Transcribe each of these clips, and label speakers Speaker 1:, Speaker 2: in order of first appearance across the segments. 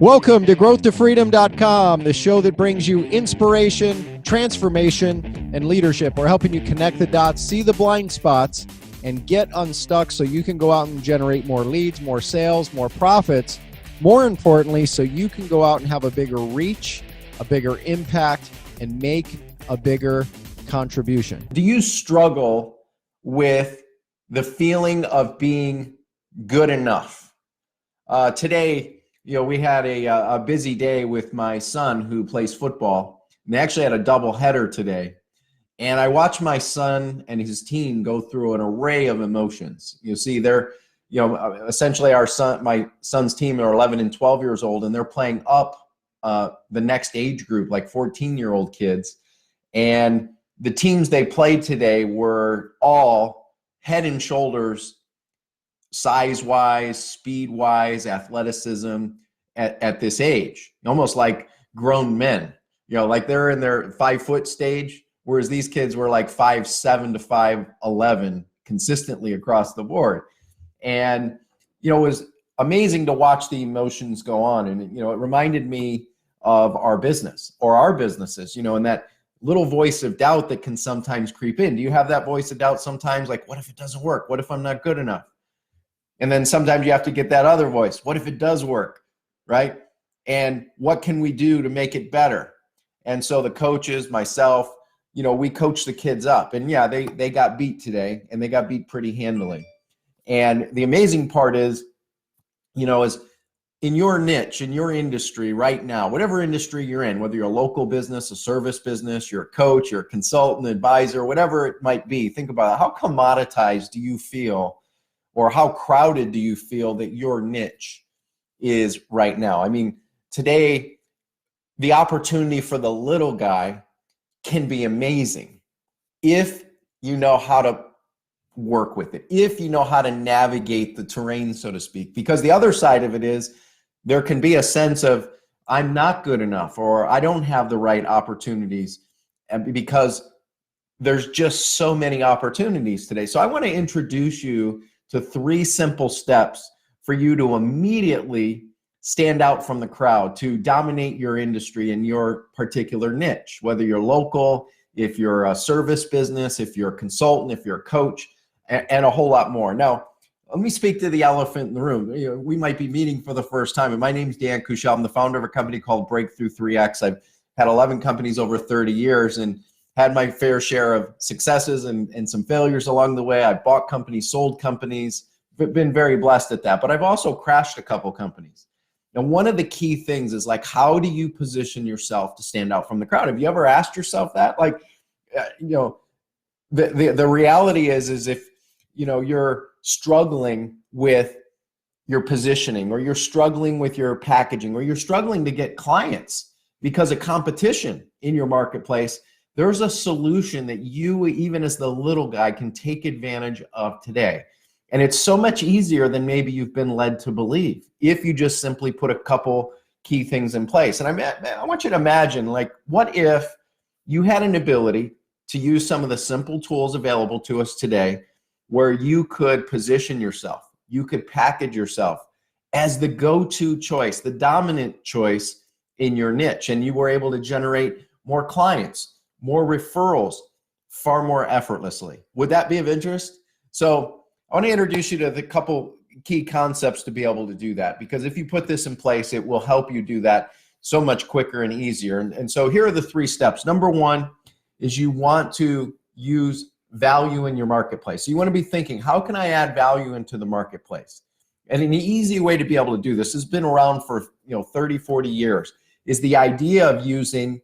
Speaker 1: Welcome to growthtofreedom.com, the show that brings you inspiration, transformation, and leadership. We're helping you connect the dots, see the blind spots, and get unstuck so you can go out and generate more leads, more sales, more profits. More importantly, so you can go out and have a bigger reach, a bigger impact, and make a bigger contribution.
Speaker 2: Do you struggle with the feeling of being good enough? Today, we had a busy day with my son who plays football. And they actually had a double header today. And I watched my son and his team go through an array of emotions. You see, they're, essentially my son's team are 11 and 12 years old, and they're playing up the next age group, like 14-year-old kids. And the teams they played today were all head and shoulders, size-wise, speed-wise, athleticism at this age, almost like grown men. Like they're in their 5-foot stage, whereas these kids were like 5'7" to 5'11" consistently across the board. And, it was amazing to watch the emotions go on. And, it reminded me of our business or our businesses, and that little voice of doubt that can sometimes creep in. Do you have that voice of doubt sometimes? Like, what if it doesn't work? What if I'm not good enough? And then sometimes you have to get that other voice. What if it does work, right? And what can we do to make it better? And so the coaches, myself, we coach the kids up. And yeah, they got beat today, and they got beat pretty handily. And the amazing part is, is in your niche, in your industry right now, whatever industry you're in, whether you're a local business, a service business, you're a coach, you're a consultant, advisor, whatever it might be, think about it. How commoditized do you feel, or how crowded do you feel that your niche is right now? I mean, today, the opportunity for the little guy can be amazing if you know how to work with it, if you know how to navigate the terrain, so to speak. Because the other side of it is there can be a sense of, I'm not good enough, or I don't have the right opportunities, and because there's just so many opportunities today. So I want to introduce you to 3 simple steps for you to immediately stand out from the crowd, to dominate your industry in your particular niche, whether you're local, if you're a service business, if you're a consultant, if you're a coach, and a whole lot more. Now, let me speak to the elephant in the room. We might be meeting for the first time, and my name's Dan Kushel. I'm the founder of a company called Breakthrough 3X. I've had 11 companies over 30 years and had my fair share of successes and some failures along the way. I bought companies, sold companies, been very blessed at that. But I've also crashed a couple companies. And one of the key things is, like, how do you position yourself to stand out from the crowd? Have you ever asked yourself that? Like, the reality is if, you're struggling with your positioning, or you're struggling with your packaging, or you're struggling to get clients because of competition in your marketplace, there's a solution that you, even as the little guy, can take advantage of today. And it's so much easier than maybe you've been led to believe if you just simply put a couple key things in place. And I want you to imagine, like, what if you had an ability to use some of the simple tools available to us today, where you could position yourself, you could package yourself as the go-to choice, the dominant choice in your niche, and you were able to generate more clients, more referrals, far more effortlessly. Would that be of interest? So I want to introduce you to the couple key concepts to be able to do that, because if you put this in place, it will help you do that so much quicker and easier. And so here are the 3 steps. Number 1 is you want to use value in your marketplace. So you want to be thinking, how can I add value into the marketplace? And an easy way to be able to do this has been around for 30, 40 years, is the idea of using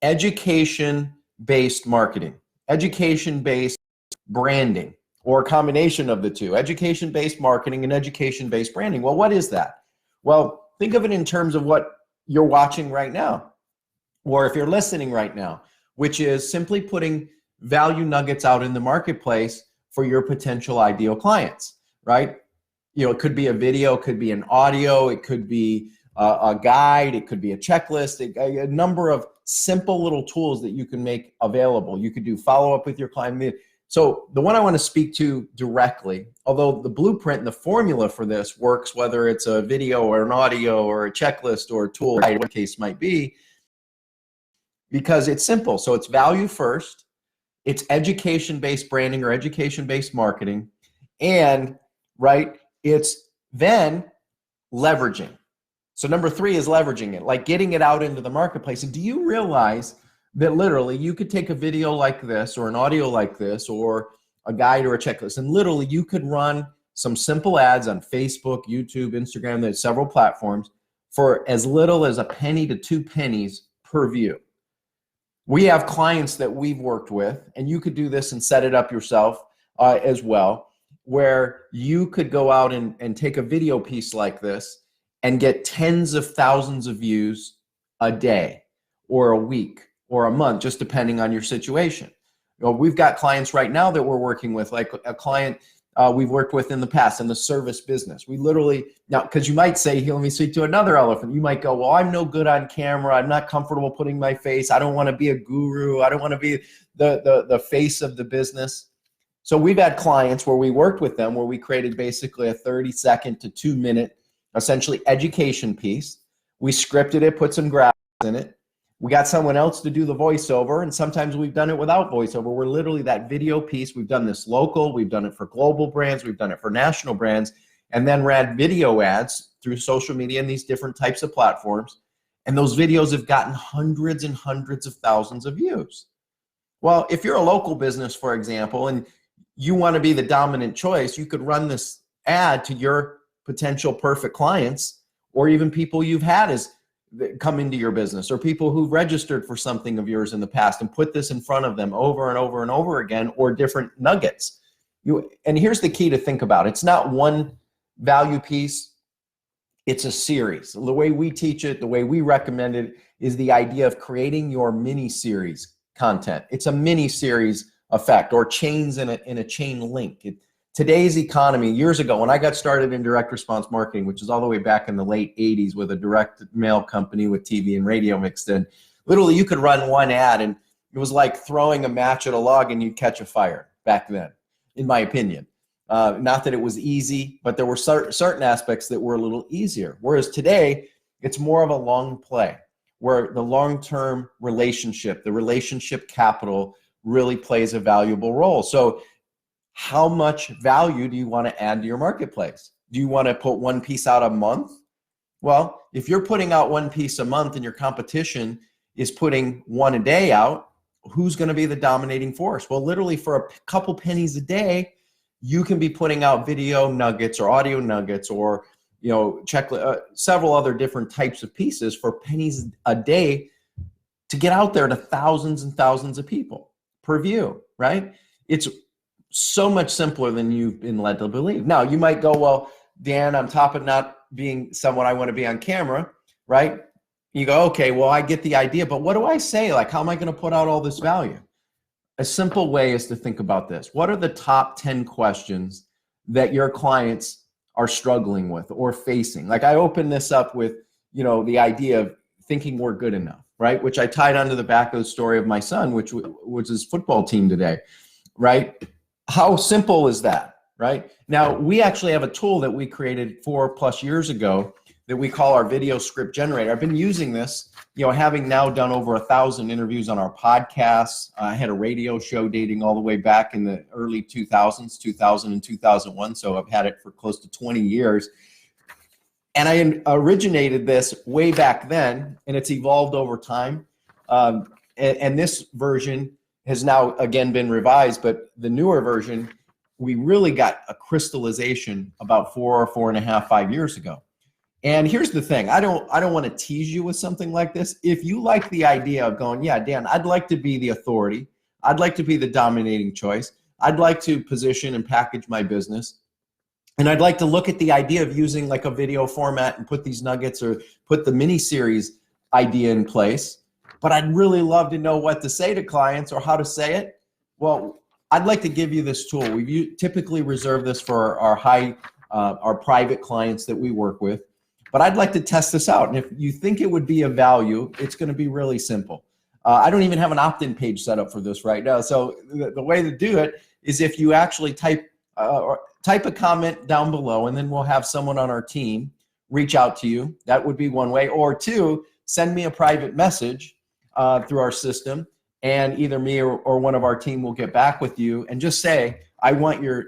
Speaker 2: education-based marketing, education-based branding, or a combination of the two, education-based marketing and education-based branding. Well, what is that? Well, think of it in terms of what you're watching right now, or if you're listening right now, which is simply putting value nuggets out in the marketplace for your potential ideal clients, right? It could be a video, it could be an audio, it could be a guide, it could be a checklist, a number of simple little tools that you can make available. You could do follow-up with your client. So the one I want to speak to directly, although the blueprint and the formula for this works, whether it's a video or an audio or a checklist or a tool, whatever the case might be, because it's simple. So it's value first, it's education-based branding or education-based marketing, and it's then leveraging. So number 3 is leveraging it, like getting it out into the marketplace. And do you realize that literally you could take a video like this or an audio like this or a guide or a checklist, and literally you could run some simple ads on Facebook, YouTube, Instagram, there's several platforms, for as little as a penny to 2 pennies per view. We have clients that we've worked with, and you could do this and set it up yourself as well, where you could go out and take a video piece like this and get tens of thousands of views a day or a week or a month, just depending on your situation. We've got clients right now that we're working with, like a client we've worked with in the past in the service business. We literally, now, because you might say, here, let me speak to another elephant. You might go, well, I'm no good on camera. I'm not comfortable putting my face. I don't want to be a guru. I don't want to be the face of the business. So we've had clients where we worked with them where we created basically a 30-second to 2-minute, essentially education piece. We scripted it, put some graphics in it. We got someone else to do the voiceover, and sometimes we've done it without voiceover. We're literally that video piece. We've done this local, we've done it for global brands, we've done it for national brands, and then ran video ads through social media and these different types of platforms. And those videos have gotten hundreds and hundreds of thousands of views. Well, if you're a local business, for example, and you want to be the dominant choice, you could run this ad to your potential perfect clients, or even people you've had as come into your business, or people who've registered for something of yours in the past, and put this in front of them over and over and over again, or different nuggets. And here's the key to think about. It's not one value piece. It's a series. The way we teach it, the way we recommend it, is the idea of creating your mini series content. It's a mini series effect, or chains in a chain link. Today's economy, years ago, when I got started in direct response marketing, which is all the way back in the late 80s with a direct mail company with TV and radio mixed in, literally you could run one ad and it was like throwing a match at a log and you'd catch a fire back then, in my opinion. Not that it was easy, but there were certain aspects that were a little easier. Whereas today, it's more of a long play where the long-term relationship, the relationship capital really plays a valuable role. So how much value do you want to add to your marketplace? Do you want to put one piece out a month? Well, if you're putting out one piece a month and your competition is putting one a day out, who's going to be the dominating force? Well, literally for a couple pennies a day, you can be putting out video nuggets or audio nuggets, or several other different types of pieces for pennies a day to get out there to thousands and thousands of people per view, right? It's so much simpler than you've been led to believe. Now, you might go, well, Dan, on top of not being someone I want to be on camera, right? You go, okay, well, I get the idea, but what do I say? Like, how am I going to put out all this value? A simple way is to think about this. What are the top 10 questions that your clients are struggling with or facing? Like, I opened this up with, the idea of thinking we're good enough, right? Which I tied onto the back of the story of my son, which was his football team today, right? How simple is that, right? Now, we actually have a tool that we created 4+ years ago that we call our video script generator. I've been using this, having now done over 1,000 interviews on our podcasts. I had a radio show dating all the way back in the early 2000s, 2000 and 2001. So I've had it for close to 20 years. And I originated this way back then, and it's evolved over time. And this version has now again been revised, but the newer version, we really got a crystallization about 4.5, 5 years ago. And here's the thing, I don't want to tease you with something like this. If you like the idea of going, yeah, Dan, I'd like to be the authority. I'd like to be the dominating choice. I'd like to position and package my business. And I'd like to look at the idea of using like a video format and put these nuggets or put the mini series idea in place. But I'd really love to know what to say to clients or how to say it. Well, I'd like to give you this tool. We typically reserve this for our private clients that we work with. But I'd like to test this out. And if you think it would be of value, it's going to be really simple. I don't even have an opt-in page set up for this right now. So the way to do it is if you actually type a comment down below, and then we'll have someone on our team reach out to you. That would be one way. Or two, send me a private message through our system, and either me or one of our team will get back with you and just say, I want your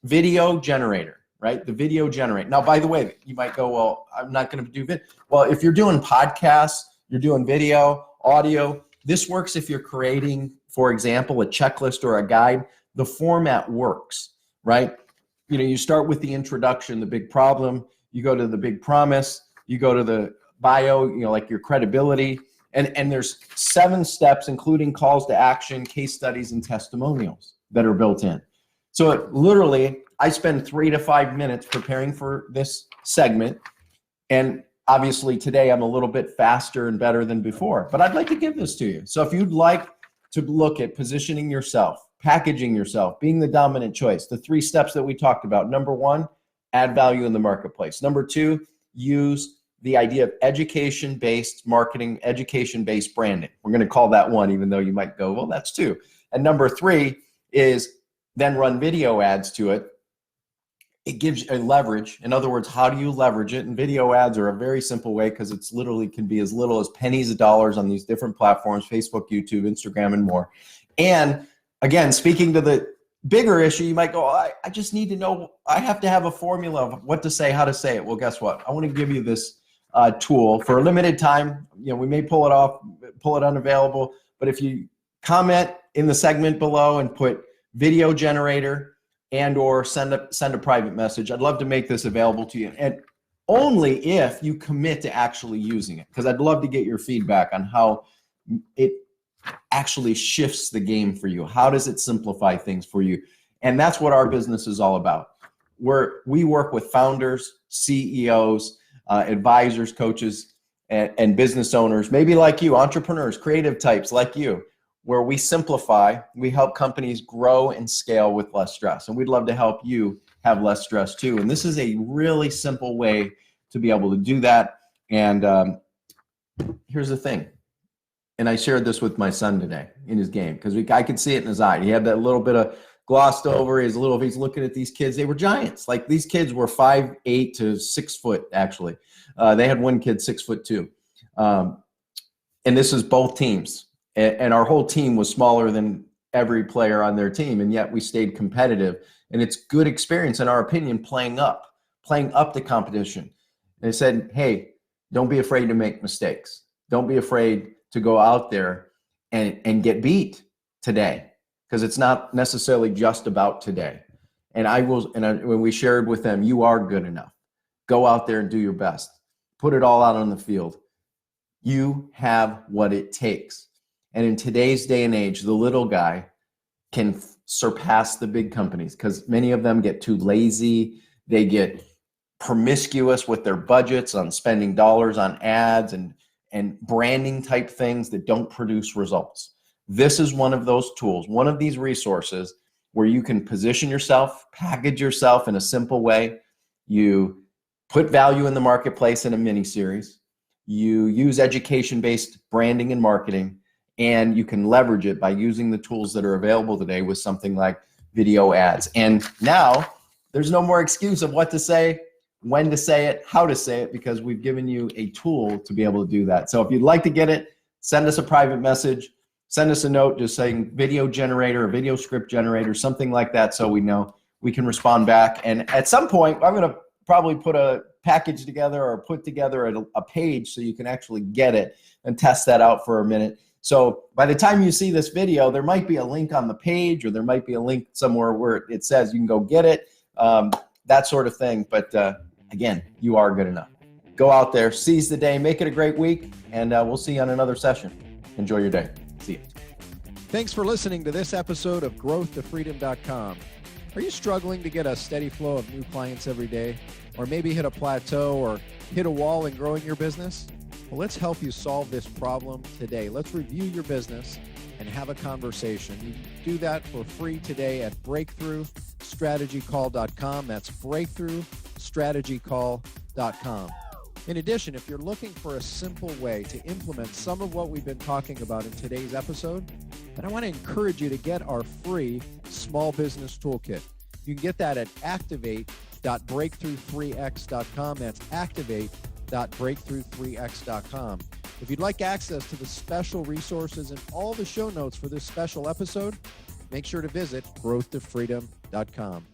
Speaker 2: video generator, right? The video generator. Now, by the way, you might go, well, I'm not going to do video. Well, if you're doing podcasts, you're doing video, audio, this works if you're creating, for example, a checklist or a guide. The format works, right? You start with the introduction, the big problem, you go to the big promise, you go to the bio, like your credibility, and there's 7 steps, including calls to action, case studies, and testimonials that are built in. So literally, I spend 3 to 5 minutes preparing for this segment, and obviously today I'm a little bit faster and better than before, but I'd like to give this to you. So if you'd like to look at positioning yourself, packaging yourself, being the dominant choice, the 3 steps that we talked about. Number 1, add value in the marketplace. Number 2, use the idea of education-based marketing, education-based branding. We're going to call that 1, even though you might go, well, that's 2. And number 3 is then run video ads to it. It gives you a leverage. In other words, how do you leverage it? And video ads are a very simple way, because it's literally can be as little as pennies of dollars on these different platforms, Facebook, YouTube, Instagram, and more. And again, speaking to the bigger issue, you might go, I just need to know, I have to have a formula of what to say, how to say it. Well, guess what? I want to give you this tool for a limited time. We may pull it unavailable, but if you comment in the segment below and put video generator and or send a private message, I'd love to make this available to you. And only if you commit to actually using it, because I'd love to get your feedback on how it actually shifts the game for you. How does it simplify things for you? And that's what our business is all about. We work with founders, CEOs, advisors, coaches, and business owners, maybe like you, entrepreneurs, creative types like you, where we simplify, we help companies grow and scale with less stress. And we'd love to help you have less stress too. And this is a really simple way to be able to do that. And here's the thing. And I shared this with my son today in his game, because I could see it in his eye. He had that little bit of glossed over. He's looking at these kids. They were giants. Like, these kids were 5'8" to 6 foot, actually. They had one kid 6'2". And this is both teams. And our whole team was smaller than every player on their team. And yet we stayed competitive. And it's good experience, in our opinion, playing up the competition. And they said, hey, don't be afraid to make mistakes. Don't be afraid to go out there and get beat today, because it's not necessarily just about today. And when we shared with them, you are good enough. Go out there and do your best. Put it all out on the field. You have what it takes. And in today's day and age, the little guy can surpass the big companies, because many of them get too lazy. They get promiscuous with their budgets on spending dollars on ads and branding type things that don't produce results. This is one of those tools, one of these resources where you can position yourself, package yourself in a simple way. You put value in the marketplace in a mini series. You use education-based branding and marketing, and you can leverage it by using the tools that are available today with something like video ads. And now there's no more excuse of what to say, when to say it, how to say it, because we've given you a tool to be able to do that. So if you'd like to get it, send us a private message, send us a note just saying video generator or video script generator, something like that, so we know we can respond back. And at some point, I'm going to probably put a package together or put together a page so you can actually get it and test that out for a minute. So by the time you see this video, there might be a link on the page, or there might be a link somewhere where it says you can go get it, that sort of thing. But again, you are good enough. Go out there, seize the day, make it a great week, and we'll see you on another session. Enjoy your day. See you.
Speaker 1: Thanks for listening to this episode of growthtofreedom.com. Are you struggling to get a steady flow of new clients every day, or maybe hit a plateau or hit a wall in growing your business? Well, let's help you solve this problem today. Let's review your business and have a conversation. You can do that for free today at breakthroughstrategycall.com. That's breakthroughstrategycall.com. In addition, if you're looking for a simple way to implement some of what we've been talking about in today's episode, then I want to encourage you to get our free small business toolkit. You can get that at activate.breakthrough3x.com. That's activate.breakthrough3x.com. If you'd like access to the special resources and all the show notes for this special episode, make sure to visit growthtofreedom.com.